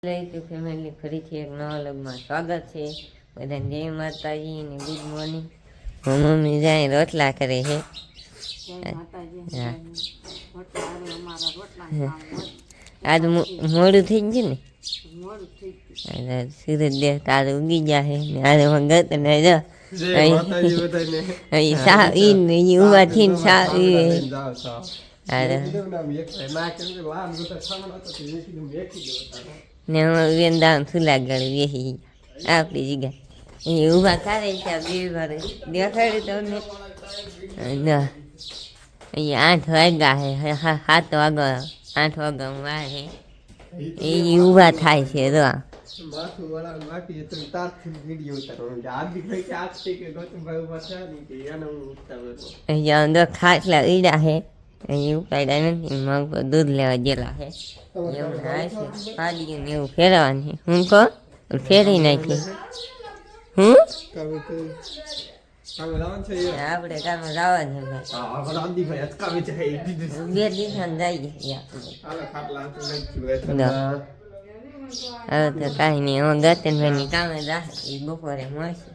YouTube family ફરીથી એક નવા વ્લોગમાં સ્વાગત છે. બધાને જય માતાજી ને ગુડ મોર્નિંગ. મમ્મી જાય રોટલા કરે છે. આજ મોડું થઈ ગયું ને, સુરત દેવ તારે ઉગી જાય ને આજે ગત ને જો અહીં સા ઈ ઉભા થઈને સા ને બેન દામ સુલા ગળ બેસી આપણી જગ્યા અહીં ઊભા કરે છે. બે વાર દેખાડ્યું તમને ના અહીંયા 8 વાગ્યા છે, 7 વાગ્યા 8 વાગ્યા વાહે એ ઊભા થાય છે. તો અહીંયા અંદર ખાટલા ઈડા છે, અહીં ઉપાડ્યા નથી. મગ દૂધ લેવા ગયેલા છે. એવું થાય છે પાડીયું ને એવું ફેરવાની. હું કહો ફેરી નાખી. હું આપણે કામ જવાનું બે દિવસ જઈએ. હવે તો કાંઈ નહીં, હું ગતનભાઈ કામે જાય બપોરે મળશે.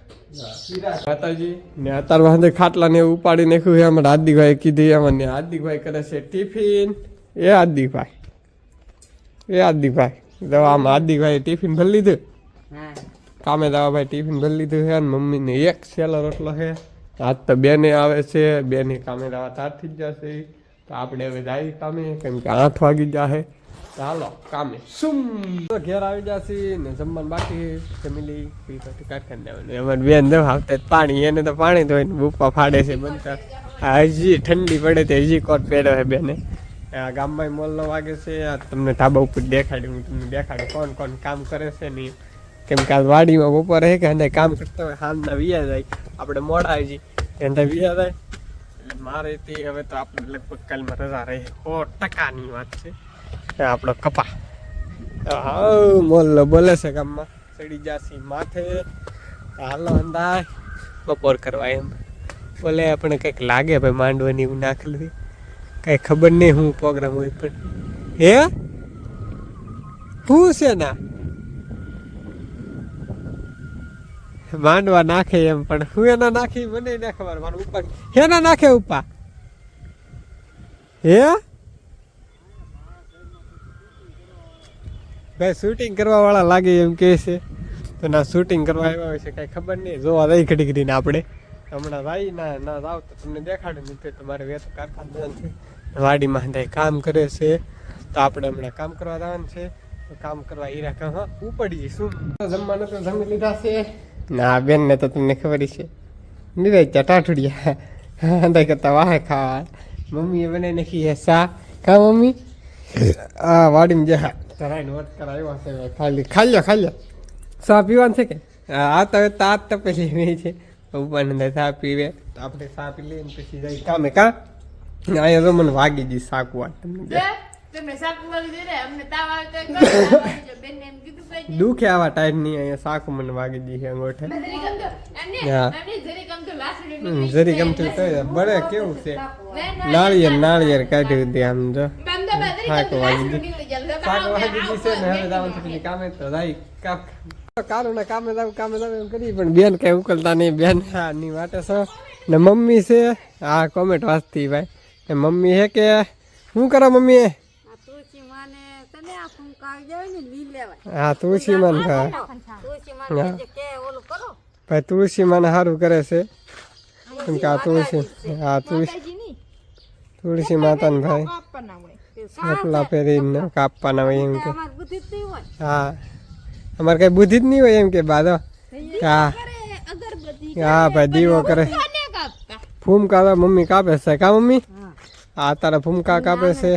માતાજી ને અત્યારે વાંધે ખાટલા ને ઉપાડી નાખ્યું છે. અમારે હાર્દિકભાઈ કીધી અમને. હાર્દિકભાઈ કરે છે ટિફિન. હાર્દિકભાઈ દવા આમ હાર્દિકભાઈ ટિફિન ભરી લીધું. કામે દવાભાઈ ટિફિન ભરી લીધું છે. અને મમ્મીને એક સેલો રોટલો છે. આજ તો બેને આવે છે. બેને કામે દવા તારથી જ જશે. તો આપણે હવે જાય કામે, કેમ કે 8 વાગી જશે. ચાલો કામે સુમ ઘેર આવી જશે ને જમવાનું બાકી ફેમિલી કાઢી દેવાનું. અમારે બેન દવા આવતા પાણી, એને તો પાણી ધોઈને બુપ્પા ફાડે છે બનતા. હજી ઠંડી પડે તો હજી કોટ પહેર્યો છે બેને. ગામમાં મોલ વાગે છે. આ તમને ધાબા ઉપર દેખાડ્યું, હું તમને દેખાડું કોણ કોણ કામ કરે છે નહીં. કેમ કે આ વાડીમાં બપોરે છે કે અંદર કામ કરતા હોય, હાલના વિયા જાય, આપણે મોડા આવી જઈએ એને વિયા જાય. એટલે મારે તે હવે તો આપણે લગભગ કાલમાં રજા રહી 100%ની વાત છે. આપણો કપા મોલ બોલે છે ગામમાં ચડી જાસી માથે. હાલો અંદાજ બપોર કરવા એમ બોલે. આપણે કંઈક લાગે ભાઈ માંડવાની એવું નાખેલું, કઈ ખબર નહીં હું પ્રોગ્રામ હોય. પણ હે શું છે ના માંડવા નાખે એમ, પણ હું એના નાખી મને ના ખબર. મારું ઉપર એના નાખે ઉપા હે ભાઈ શૂટિંગ કરવા વાળા લાગે એમ કે છે. તો ના શૂટિંગ કરવા આવ્યા હોય છે કઈ ખબર નહીં. જોવા દઈ ઘડી ઘડીને આપણે હમણાં ભાઈ ના જાવ તો તમને દેખાડે નહીં. તમારે વેત કારખાના છે, વાડીમાં કામ કરે છે. તો આપણે હમણાં કામ કરવા જવાનું છે. કામ કરવા હીરા કામ ઉપડી શું જમવાનું તો જમી લીધા છે. ના બેન ને તો તમને ખબર છે નિરાય ટાઠુડિયા અંદાજ કરતા વાહે ખાવા. મમ્મીએ બનાવી નાખી છે શા. કા મમ્મી હા વાડીમાં જ્યાં ધરાઈને વટ કરાવ્યો છે. ખાઈ લો ચા પીવાનું છે કે આ તો તાત તપેલી નહીં છે. ઉપર ચા પીવે તો આપણે ચા પી લઈએ પછી જઈ કામે. કા અહીંયા તો મને વાગી ગઈ શાક વાત તમને દુખે આવા ટાઈમ ની. અહીંયા શાક મને વાગી દી છે અંગોઠે. હા જરી ગમતું બળે કેવું છે. નાળિયેર કાઢ્યું હતી આમ જો શાક વાગી દી. શાક વાગી દી છે ને હવે જવાનું પછી કામે તો જાય. કારું ને કામે જાવ એમ કરી પણ બેન કઈ ઉકલતા નહીં. બેન ની વાટે છો ને મમ્મી છે. હા કોમેન્ટ વાંચતી ભાઈ. મમ્મી હે કે શું કરો મમ્મી? હા તુલસી માન ભાઈ તુલસી માને સારું કરે છે. કેમ કે આ તુલસી માતાને ભાઈ આપલા પહેરીને કાપવાના હોય એમ કે. હા અમારે કઈ બુદ્ધિ જ નહીં હોય એમ કે બાદો. હા ભાઈ દીવો કરે. ફૂમકા મમ્મી કાપે છે. કા મમ્મી આ તારા ફૂમકા કાપે છે.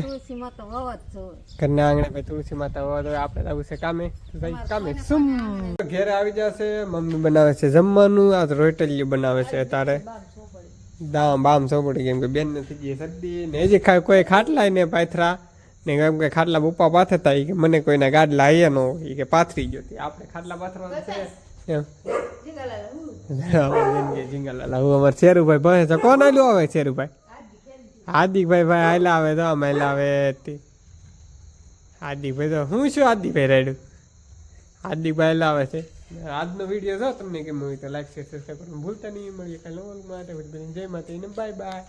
ઘરના આંગણે ભાઈ તુલસી માતા હોય. આપણે આવું છે કામે કામે સુમ ઘેરે આવી જશે. મમ્મી બનાવે છે જમવાનું. આ રોટલીઓ બનાવે છે. તારે દામ બામ સૌ પડી કેમ કે બેન નથી ગઈ શરદી ને હજી કોઈ ખાટલા ને પાથરા ને કેમ કે ખાટલા પપ્પા પાથરતા કે મને કોઈના ગાડલા આવ્યા ન હોય કે પાથરી ગયો. આપણે ખાટલા પાથરવાનું છે એમ. જીંગાલાલા હું અમારે શેરુભાઈ ભાઈ છે. કોણ આલ્યું આવે શેરુભાઈ? હાર્દિકભાઈ હાલા આવે તો અમે આવે હાર્દિકભાઈ તો હું શું હાર્દિકભાઈ રાડ્યું હાર્દિકભાઈ લાવે છે આજનો વિડીયો જો તમને કેમ હોય તો લાઈક શેર સબસ્ક્રાઈબ કરવાનું ભૂલતા નહીં. મળીએ કાલે નવા માટે જય માતા બાય બાય.